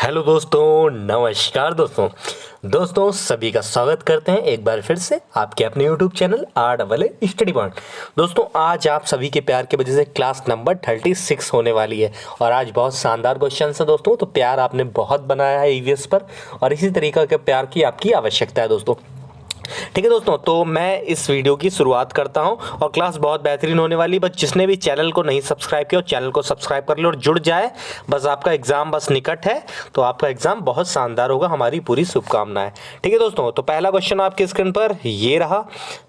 Hello दोस्तों, नमस्कार दोस्तों सभी का स्वागत करते हैं एक बार फिर से आपके अपने YouTube channel RAA study point. दोस्तों आज आप सभी के प्यार की वजह से क्लास नंबर 36 होने वाली है और आज बहुत शानदार क्वेश्चन है दोस्तों। तो प्यार आपने बहुत बनाया है ईवीएस पर और इसी तरीके के प्यार की आपकी आवश्यकता है दोस्तों। ठीक है दोस्तों, तो मैं इस वीडियो की शुरुआत करता हूं और क्लास बहुत बेहतरीन होने वाली है। बस जिसने भी चैनल को नहीं सब्सक्राइब किया चैनल को सब्सक्राइब कर लो और जुड़ जाए। बस आपका एग्जाम बस निकट है तो आपका एग्जाम बहुत शानदार होगा, हमारी पूरी शुभकामनाएं। ठीक है दोस्तों, तो पहला क्वेश्चन आपके स्क्रीन पर ये रहा।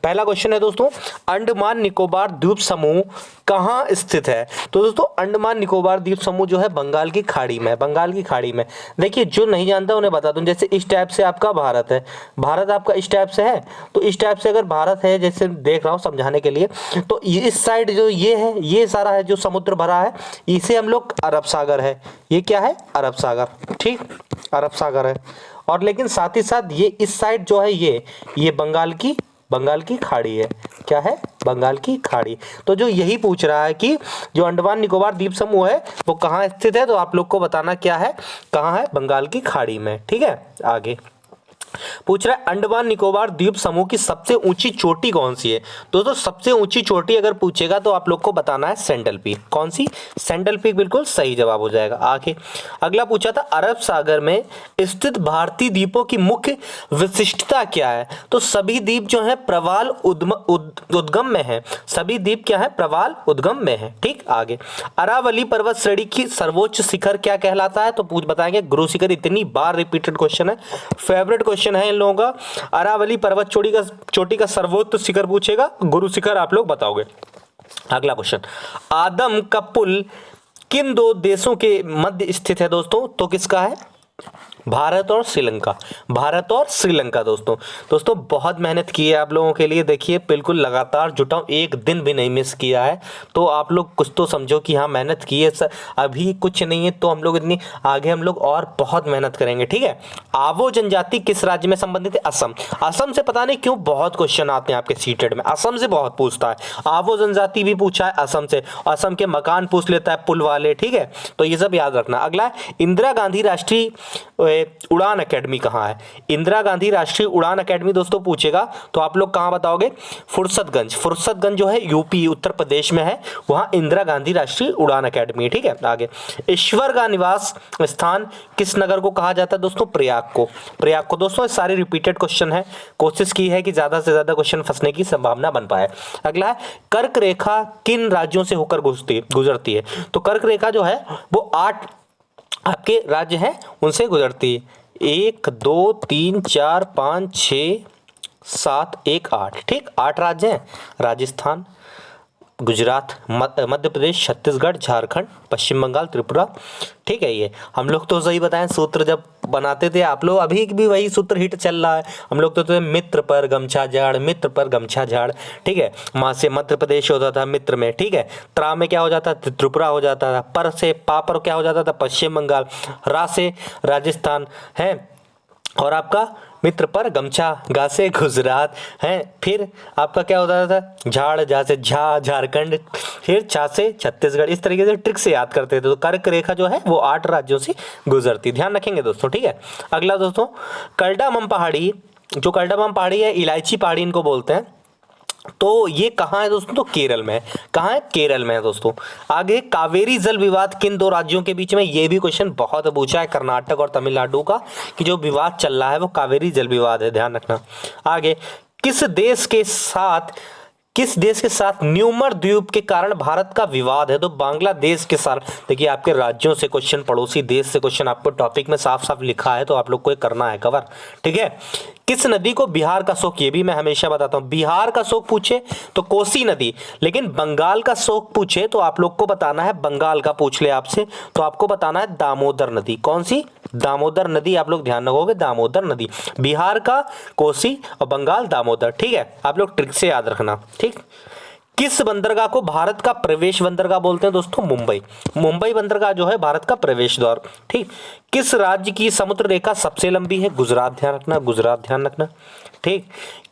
पहला क्वेश्चन है दोस्तों, अंडमान निकोबार द्वीप समूह कहाँ स्थित है? तो दोस्तों अंडमान निकोबार द्वीप समूह जो है बंगाल की खाड़ी में, बंगाल की खाड़ी में। देखिए जो नहीं जानता उन्हें बता दूं, जैसे इस टाइप से आपका भारत है, भारत आपका इस टाइप से है, तो इस टाइप से अगर भारत है, जैसे देख रहा हूं समझाने के लिए, तो इस साइड जो ये है, ये सारा है जो समुद्र भरा है, इसे हम लोग अरब सागर है। ये क्या है? अरब सागर। ठीक, अरब सागर है। और लेकिन साथ ही साथ ये इस साइड जो है ये बंगाल की खाड़ी है। क्या है? बंगाल की खाड़ी। तो जो यही पूछ रहा है कि जो अंडमान निकोबार द्वीप समूह है वो कहाँ स्थित है, तो आप लोग को बताना क्या है, कहाँ है? बंगाल की खाड़ी में। ठीक है, आगे पूछ रहा है अंडमान निकोबार द्वीप समूह की सबसे ऊंची चोटी कौन सी है? दोस्तों सबसे ऊंची चोटी अगर पूछेगा तो आप लोग को बताना है सेंट्रल पीक। कौन सी? सेंट्रल पीक बिल्कुल सही जवाब हो जाएगा। आगे अगला पूछा था अरब सागर में स्थित भारतीय द्वीपों की मुख्य विशिष्टता क्या है? तो सभी द्वीप जो है प्रवाल उद्गम में है। सभी द्वीप क्या है? प्रवाल उद्गम में है। ठीक, आगे अरावली पर्वत श्रेणी की सर्वोच्च शिखर क्या कहलाता है? तो पूछ बताएंगे गुरु शिखर। इतनी बार रिपीटेड क्वेश्चन है, फेवरेट क्वेश्चन है इन लोगों का। अरावली पर्वत चोटी का सर्वोच्च शिखर पूछेगा, गुरु शिखर आप लोग बताओगे। अगला क्वेश्चन, आदम का पुल किन दो देशों के मध्य स्थित है दोस्तों? तो किसका है? भारत और श्रीलंका। भारत और श्रीलंका दोस्तों बहुत मेहनत की है आप लोगों के लिए। देखिए बिल्कुल लगातार जुटा हूं, एक दिन भी नहीं मिस किया है। तो आप लोग कुछ तो समझो कि हाँ मेहनत की है सर। अभी कुछ नहीं है तो हम लोग इतनी आगे हम लोग और बहुत मेहनत करेंगे। ठीक है, आवो जनजाति किस राज्य में संबंधित है? असम। असम से पता नहीं क्यों बहुत क्वेश्चन आते हैं आपके सीटेड में, असम से बहुत पूछता है। आवो जनजाति भी पूछा है असम से, असम के मकान पूछ लेता है, पुल वाले। ठीक है, तो ये सब याद रखना। अगला इंदिरा गांधी राष्ट्रीय उड़ान अकेडमी कहाँ है? इंदिरा गांधी राष्ट्रीय उड़ान अकेडमी दोस्तों पूछेगा तो आप लोग कहाँ बताओगे? फुर्सतगंज। फुर्सतगंज जो है यूपी उत्तर प्रदेश में है, वहां इंदिरा गांधी राष्ट्रीय उड़ान अकेडमी। ठीक है, आगे ईश्वर का निवास स्थान किस नगर को कहा जाता है दोस्तों? प्रयाग को। प्रयाग को। दोस्तों सारे रिपीटेड क्वेश्चन है, कोशिश की है कि ज्यादा से ज्यादा क्वेश्चन फंसने की संभावना बन पाए। अगला है कर्क रेखा किन राज्यों से होकर गुजरती है? तो कर्क रेखा जो है वो 8 आपके राज्य हैं उनसे गुजरती है। 1 2 3 4 5 6 7 1 8। ठीक, 8 राज्य हैं, राजस्थान, गुजरात, मध्य प्रदेश, छत्तीसगढ़, झारखंड, पश्चिम बंगाल, त्रिपुरा। ठीक है, ये हम लोग तो सही बताएं, सूत्र जब बनाते थे आप लोग, अभी भी वही सूत्र हिट चल रहा है। हम लोग तो मित्र पर गमछा झाड़, मित्र पर गमछा झाड़। ठीक है, माँ से मध्य प्रदेश होता था मित्र में। ठीक है, त्रा में क्या हो जाता था? त्रिपुरा हो जाता था। पर से पा पर क्या हो जाता था? पश्चिम बंगाल। रा से राजस्थान है, और आपका मित्र पर गमछा, गा से गुजरात है। फिर आपका क्या होता था? झाड़, झा से झा झारखंड, फिर छा से छत्तीसगढ़। इस तरीके से ट्रिक से याद करते थे। तो कर्क रेखा जो है वो 8 राज्यों से गुजरती, ध्यान रखेंगे दोस्तों। ठीक है, अगला दोस्तों कल्डामम पहाड़ी, जो कल्डामम पहाड़ी है इलायची पहाड़ी इनको बोलते हैं, तो ये कहाँ है दोस्तों? तो केरल में है। कहाँ है? केरल में है दोस्तों। आगे कावेरी जल विवाद किन दो राज्यों के बीच में? ये भी क्वेश्चन बहुत पूछा है, कर्नाटक और तमिलनाडु का, कि जो विवाद चल रहा है वो कावेरी जल विवाद है, ध्यान रखना। आगे किस देश के साथ न्यूमर द्वीप के कारण भारत का विवाद है? तो बांग्लादेश के साथ। देखिए आपके राज्यों से क्वेश्चन, पड़ोसी देश से क्वेश्चन आपको टॉपिक में साफ साफ लिखा है, तो आप लोग को ये करना है कवर। ठीक है, किस नदी को बिहार का शोक? ये भी मैं हमेशा बताता हूं, बिहार का शोक पूछे तो कोसी नदी, लेकिन बंगाल का शोक पूछे तो आप लोग को बताना है, बंगाल का पूछ ले आपसे तो आपको बताना है दामोदर नदी। कौन सी? दामोदर नदी। आप लोग ध्यान रखोगे, दामोदर नदी। बिहार का कोसी और बंगाल दामोदर। ठीक है, आप लोग ट्रिक से याद रखना। ठीक, किस बंदरगाह को भारत का प्रवेश बंदरगाह बोलते हैं दोस्तों? मुंबई। मुंबई बंदरगाह जो है भारत का प्रवेश द्वार। ठीक, किस राज्य की समुद्र रेखा सबसे लंबी है? गुजरात, ध्यान रखना, गुजरात ध्यान रखना। ठीक,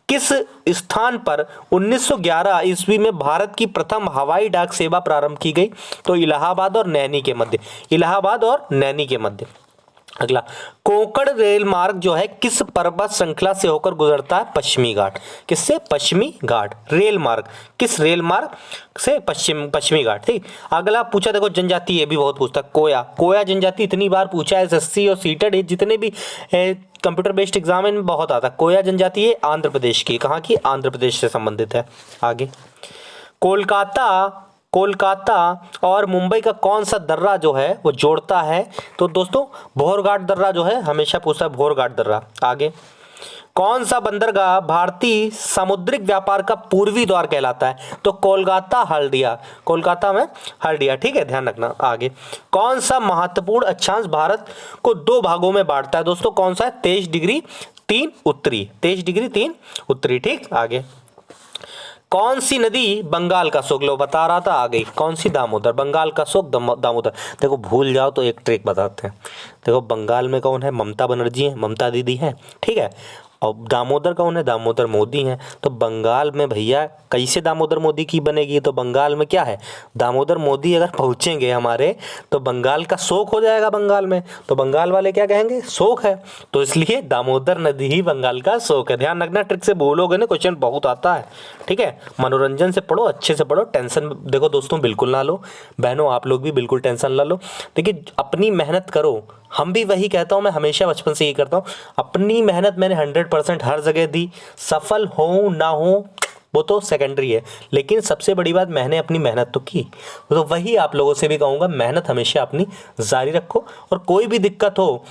किस स्थान पर 1911 ईस्वी में भारत की प्रथम हवाई डाक सेवा प्रारंभ की गई? तो इलाहाबाद और नैनी के मध्य। इलाहाबाद और नैनी के मध्य। अगला, कोंकण रेल मार्ग जो है किस पर्वत श्रृंखला से होकर गुजरता है? पश्चिमी घाट। किससे? पश्चिमी घाट। रेल मार्ग, किस रेल मार्ग से? पश्चिमी घाट। ठीक। अगला पूछा देखो जनजाति, ये भी बहुत पूछता है, कोया। कोया जनजाति इतनी बार पूछा है एसएससी और सीटेट जितने भी कंप्यूटर बेस्ड एग्जाम में बहुत आता है। कोया जनजाति है आंध्र प्रदेश की। कहाँ की? आंध्र प्रदेश से संबंधित है। आगे, कोलकाता और मुंबई का कौन सा दर्रा जो है वो जोड़ता है? तो दोस्तों भोरघाट दर्रा जो है, हमेशा पूछता है भोरघाट दर्रा। आगे, कौन सा बंदरगाह भारतीय सामुद्रिक व्यापार का पूर्वी द्वार कहलाता है? तो कोलकाता हल्दिया। कोलकाता में हल्दिया। ठीक है, ध्यान रखना। आगे, कौन सा महत्वपूर्ण अक्षांश भारत को दो भागों में बांटता है? दोस्तों कौन सा है? 23 डिग्री 3 उत्तरी। 23 डिग्री 3 उत्तरी। ठीक। आगे, कौन सी नदी बंगाल का शोक? लो बता रहा था, आ गई। कौन सी? दामोदर। बंगाल का शोक दामोदर। देखो भूल जाओ तो एक ट्रिक बताते हैं। देखो बंगाल में कौन है? ममता बनर्जी है, ममता दीदी है। ठीक है। और दामोदर कौन है? दामोदर मोदी हैं। तो बंगाल में भैया कैसे दामोदर मोदी की बनेगी? तो बंगाल में क्या है? दामोदर मोदी अगर पहुंचेंगे हमारे तो बंगाल का शोक हो जाएगा बंगाल में। तो बंगाल वाले क्या कहेंगे? शोक है। तो इसलिए दामोदर नदी ही बंगाल का शोक है। ध्यान रखना, ट्रिक से बोलोगे ना क्वेश्चन बहुत आता है। ठीक है, मनोरंजन से पढ़ो, अच्छे से पढ़ो, टेंशन देखो दोस्तों बिल्कुल ना लो। बहनों आप लोग भी बिल्कुल टेंशन ना लो। देखिए अपनी मेहनत करो। हम भी वही कहता हूँ, मैं हमेशा बचपन से यही करता हूँ। अपनी मेहनत मैंने 100% हर जगह दी। सफल हो ना हो वो तो सेकेंडरी है, लेकिन सबसे बड़ी बात मैंने अपनी मेहनत तो की। तो वही आप लोगों से भी कहूँगा, मेहनत हमेशा अपनी जारी रखो। और कोई भी दिक्कत हो,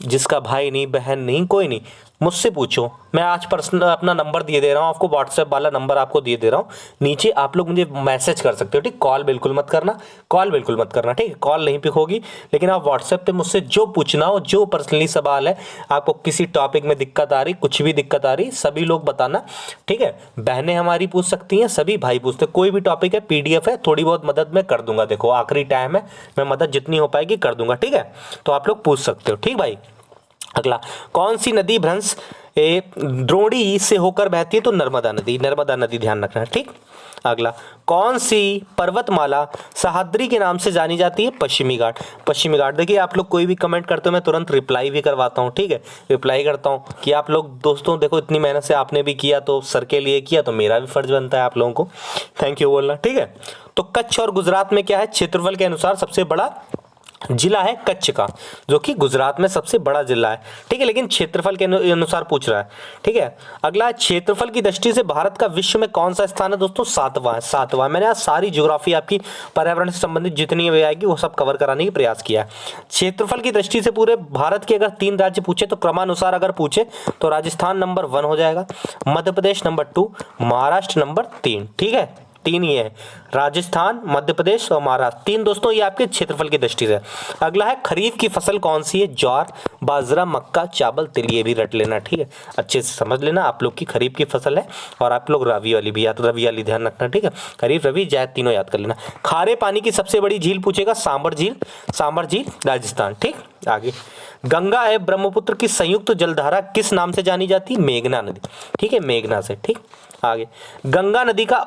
जिसका भाई नहीं बहन नहीं कोई नहीं, मुझसे पूछो। मैं आज पर्सनल अपना नंबर दिए दे रहा हूँ आपको, व्हाट्सएप वाला नंबर आपको दिए दे रहा हूँ। नीचे आप लोग मुझे मैसेज कर सकते हो। ठीक, कॉल बिल्कुल मत करना, कॉल बिल्कुल मत करना। ठीक है, कॉल नहीं पिक होगी, लेकिन आप व्हाट्सएप पे मुझसे जो पूछना हो, जो पर्सनली सवाल है, आपको किसी टॉपिक में दिक्कत आ रही, कुछ भी दिक्कत आ रही, सभी लोग बताना। ठीक है, बहनें हमारी पूछ सकती हैं, सभी भाई पूछते, कोई भी टॉपिक है, PDF है, थोड़ी बहुत मदद मैं कर दूंगा। देखो आखिरी टाइम है, मैं मदद जितनी हो पाएगी कर दूंगा। ठीक है, तो आप लोग पूछ सकते हो। ठीक भाई। अगला, कौन सी नदी भ्रंश द्रोणी से होकर बहती है? तो नर्मदा नदी। नर्मदा नदी, ध्यान रखना है। ठीक। अगला, कौन सी पर्वतमाला सह्याद्री के नाम से जानी जाती है? पश्चिमी घाट। पश्चिमी घाट। देखिए आप लोग कोई भी कमेंट करते हो मैं तुरंत रिप्लाई भी करवाता हूँ। ठीक है, रिप्लाई करता हूँ कि आप लोग दोस्तों देखो इतनी मेहनत से आपने भी किया, तो सर के लिए किया, तो मेरा भी फर्ज बनता है आप लोगों को थैंक यू बोलना। ठीक है, तो कच्छ और गुजरात में क्या है? क्षेत्रफल के अनुसार सबसे बड़ा जिला है कच्छ का, जो कि गुजरात में सबसे बड़ा जिला है। ठीक है, लेकिन क्षेत्रफल के अनुसार पूछ रहा है। ठीक है, अगला, क्षेत्रफल की दृष्टि से भारत का विश्व में कौन सा स्थान है? दोस्तों 7वां है। 7वां। मैंने आज सारी ज्योग्राफी आपकी पर्यावरण से संबंधित जितनी भी आएगी वो सब कवर कराने की प्रयास किया है। क्षेत्रफल की दृष्टि से पूरे भारत के अगर 3 राज्य पूछे तो क्रमानुसार अगर पूछे तो राजस्थान नंबर 1 हो जाएगा, मध्य प्रदेश नंबर 2, महाराष्ट्र नंबर 3। ठीक है, 3 ही है, राजस्थान, मध्य प्रदेश और महाराष्ट्र। 3 दोस्तों ये आपके क्षेत्रफल की दृष्टि से। अगला है, खरीफ की फसल कौन सी है? ज्वार, बाजरा, मक्का, चावल, तिल। ये भी रट लेना। ठीक है, अच्छे से समझ लेना, आप लोग की खरीफ की फसल है। और आप लोग रबी वाली भी याद, रबी वाली ध्यान रखना। ठीक है, खरीफ रबी जायद तीनों याद कर लेना। खारे पानी की सबसे बड़ी झील पूछेगा, सांबर झील। सांबर झील राजस्थान। ठीक। आगे, गंगा एवं ब्रह्मपुत्र की संयुक्त जलधारा किस नाम से जानी जाती है? मेघना नदी। ठीक है, मेघना से। ठीक। आगे, गंगा नदी का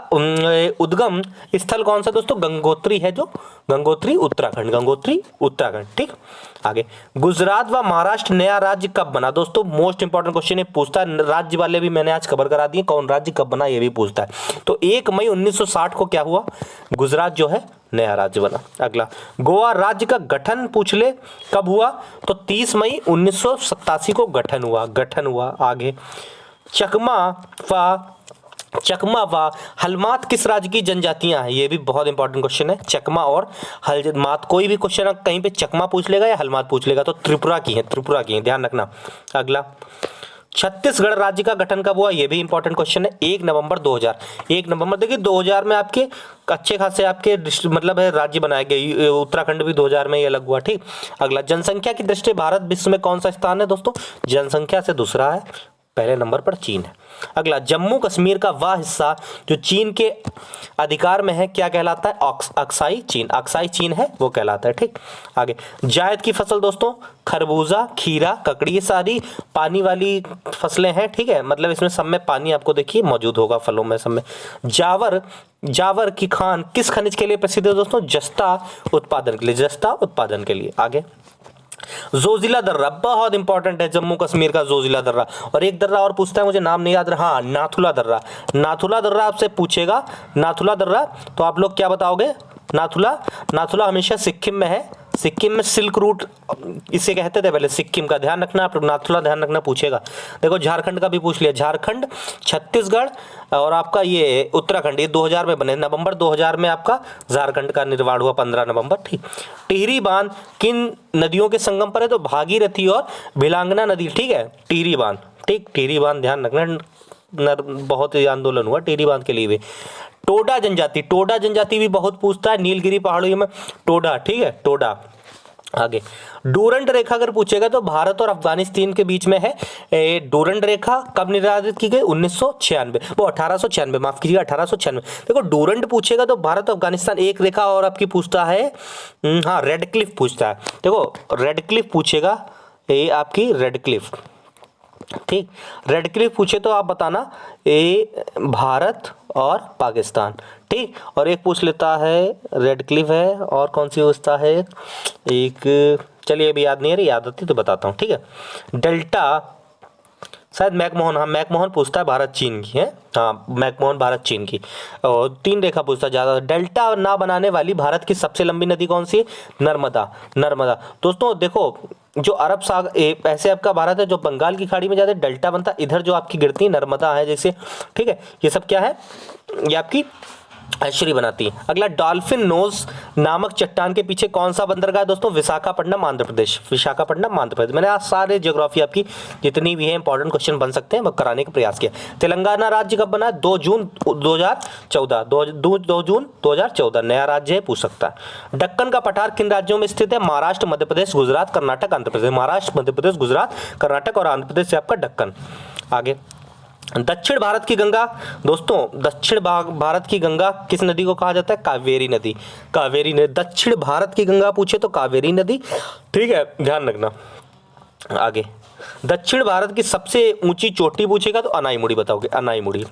उद्गम स्थल कौन सा? दोस्तों गंगोत्री है, जो गंगोत्री उत्तराखंड। गंगोत्री उत्तराखंड। ठीक। आगे, गुजरात व महाराष्ट्र नया राज्य कब बना? दोस्तों मोस्ट इंपॉर्टेंट क्वेश्चन है, पूछता है राज्य वाले भी मैंने आज कवर करा दिए, कौन राज्य कब बना ये भी पूछता है। तो 1 मई 1960 को क्या हुआ? गुजरात जो है नया राज्य बना। अगला, गोवा राज्य का गठन पूछ ले कब हुआ? तो 30 मई 1987 को गठन हुआ। आगे, चकमा व हलमात किस राज्य की जनजातियां हैं? ये भी बहुत इंपॉर्टेंट क्वेश्चन है। चकमा और हलमात, कोई भी क्वेश्चन कहीं पे चकमा पूछ लेगा या हलमात पूछ लेगा तो त्रिपुरा की है, ध्यान रखना। अगला, छत्तीसगढ़ राज्य का गठन कब हुआ? ये भी इंपॉर्टेंट क्वेश्चन है। 1 नवंबर 2000। 1 नवंबर। देखिए 2000 में आपके अच्छे खासे आपके मतलब है राज्य बनाए गए, उत्तराखंड भी 2000 में ये अलग हुआ। ठीक। अगला, जनसंख्या की दृष्टि भारत विश्व में कौन सा स्थान है? दोस्तों जनसंख्या से दूसरा है, पहले नंबर पर चीन है। अगला, जम्मू कश्मीर का वह हिस्सा जो चीन के अधिकार में है क्या कहलाता है? अक्साई चीन है वो कहलाता है। ठीक। आगे, जायद की फसल दोस्तों खरबूजा, खीरा, ककड़ी, ये सारी पानी वाली फसलें हैं। ठीक है, मतलब इसमें सब में पानी आपको देखिए मौजूद होगा फलों में सब में। जावर की खान किस खनिज के लिए प्रसिद्ध है? दोस्तों जस्ता उत्पादन के लिए। आगे, जोजिला दर्रा बहुत इंपॉर्टेंट है, जम्मू कश्मीर का जोजिला दर्रा। और एक दर्रा और पूछता है, मुझे नाम नहीं याद रहा, हाँ नाथुला दर्रा। नाथुला दर्रा आपसे पूछेगा, नाथुला दर्रा, तो आप लोग क्या बताओगे? नाथुला, नाथुला हमेशा सिक्किम में है। सिक्किम में सिल्क रूट इसे कहते थे पहले, सिक्किम का ध्यान रखना, आप लोग नाथुला ध्यान रखना पूछेगा। देखो झारखंड का भी पूछ लिया, झारखंड, छत्तीसगढ़ और आपका ये उत्तराखंड, ये 2000 में बने, नवंबर 2000 में आपका झारखंड का निर्माण हुआ, 15 नवंबर, ठीक। टिहरी बांध किन नदियों के संगम पर है? तो भागीरथी और भिलांगना नदी, ठीक है, टिहरी बांध, ठीक, टिहरी बांध ध्यान रखना, बहुत ही आंदोलन हुआ टिहरी बांध के लिए भी। टोडा जनजाति, टोडा जनजाति भी बहुत पूछता है, नीलगिरी पहाड़ियों में टोडा, ठीक है, टोडा। आगे डूरंड रेखा अगर पूछेगा तो भारत और अफगानिस्तान के बीच में है। डूरंड रेखा कब निर्धारित की गई? 1996, वो 1896, माफ कीजिएगा 1896। देखो डूरंड पूछेगा तो भारत और अफगानिस्तान एक रेखा, और आपकी पूछता है, हाँ रेड क्लिफ पूछता है। देखो रेड क्लिफ पूछेगा, ये आपकी रेड क्लिफ, ठीक, रेड क्लिफ पूछे तो आप बताना ये भारत और पाकिस्तान, ठीक। और एक पूछ लेता है रेड क्लिफ है, और कौन सी पूछता है एक, चलिए अभी याद नहीं है, याद आती तो बताता हूँ, ठीक है। डेल्टा शायद मैकमोहन, हाँ मैकमोहन पूछता है, भारत चीन की है, हाँ मैकमोहन भारत चीन की। और 3 रेखा पूछता है ज़्यादा। डेल्टा ना बनाने वाली भारत की सबसे लंबी नदी कौन सी है? नर्मदा, नर्मदा। दोस्तों देखो जो अरब सागर, ऐसे आपका भारत है जो बंगाल की खाड़ी में जाते डेल्टा बनता, इधर जो आपकी गिरती है नर्मदा है जैसे, ठीक है, ये सब क्या है? ये आपकी एस्चुरी बनाती है। अगला डॉल्फिन नोज नामक चट्टान के पीछे कौन सा बंदरगाह है? दोस्तों विशाखापट्टनम आंध्र प्रदेश, विशाखापट्टनम आंध्र प्रदेश। मैंने आज सारे ज्योग्राफी आपकी जितनी भी है इंपॉर्टेंट क्वेश्चन बन सकते हैं वो कराने का प्रयास किया। तेलंगाना राज्य कब बना? 2 जून 2014, 2 जून 2014 नया राज्य है, पूछ सकता है। दक्कन का पठार किन राज्यों में स्थित है? महाराष्ट्र, मध्य प्रदेश, गुजरात, कर्नाटक, आंध्र प्रदेश। महाराष्ट्र, मध्य प्रदेश, गुजरात, कर्नाटक और आंध्र प्रदेश से आपका दक्कन। आगे दक्षिण भारत की गंगा, दोस्तों दक्षिण भारत की गंगा किस नदी को कहा जाता है? कावेरी नदी, कावेरी नदी। दक्षिण भारत की गंगा पूछे तो कावेरी नदी, ठीक है, ध्यान रखना। आगे दक्षिण भारत की सबसे ऊंची चोटी पूछेगा तो अनाईमुड़ी बताओगे, अनाईमुड़ी।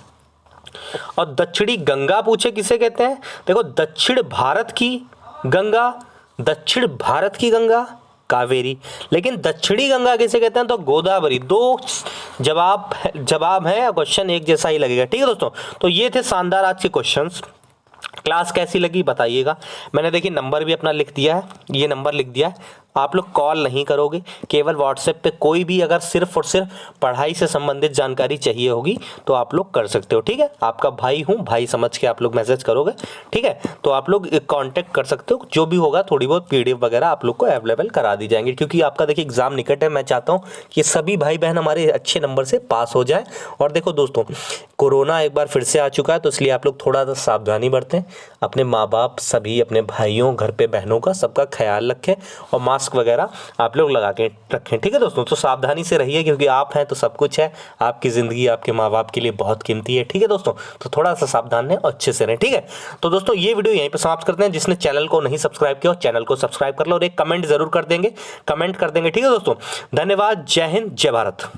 और दक्षिणी गंगा पूछे किसे कहते हैं? देखो दक्षिण भारत की गंगा, दक्षिण भारत की गंगा कावेरी, लेकिन दक्षिणी गंगा किसे कहते हैं? तो गोदावरी। 2 जवाब है, क्वेश्चन एक जैसा ही लगेगा, ठीक है दोस्तों। तो ये थे शानदार आज के क्वेश्चंस। क्लास कैसी लगी बताइएगा। मैंने देखिए नंबर भी अपना लिख दिया है, ये नंबर लिख दिया है। आप लोग कॉल नहीं करोगे, केवल व्हाट्सएप पे कोई भी अगर सिर्फ और सिर्फ पढ़ाई से संबंधित जानकारी चाहिए होगी तो आप लोग कर सकते हो, ठीक है। आपका भाई हूँ, भाई समझ के आप लोग मैसेज करोगे, ठीक है। तो आप लोग कांटेक्ट कर सकते हो, जो भी होगा थोड़ी बहुत पीडीएफ वगैरह आप लोग को अवेलेबल करा दी जाएंगे, क्योंकि आपका देखिए एग्जाम निकट है। मैं चाहता हूँ कि सभी भाई बहन हमारे अच्छे नंबर से पास हो जाए। और देखो दोस्तों कोरोना एक बार फिर से आ चुका है, तो इसलिए आप लोग थोड़ा सा सावधानी बरतें, अपने माँ बाप सभी, अपने भाइयों, घर पे बहनों का सबका ख्याल रखें, और मास्क वगैरह आप लोग लगा के रखें, ठीक है दोस्तों। तो सावधानी से रहिए, क्योंकि आप हैं तो सब कुछ है, आपकी ज़िंदगी आपके माँ बाप के लिए बहुत कीमती है, ठीक है दोस्तों। तो थोड़ा सा सावधान रहें, अच्छे से रहें, ठीक है। तो दोस्तों ये वीडियो यहीं पर समाप्त करते हैं। जिसने चैनल को नहीं सब्सक्राइब किया चैनल को सब्सक्राइब कर लो, और एक कमेंट जरूर कर देंगे, कमेंट कर देंगे, ठीक है दोस्तों। धन्यवाद, जय हिंद, जय भारत।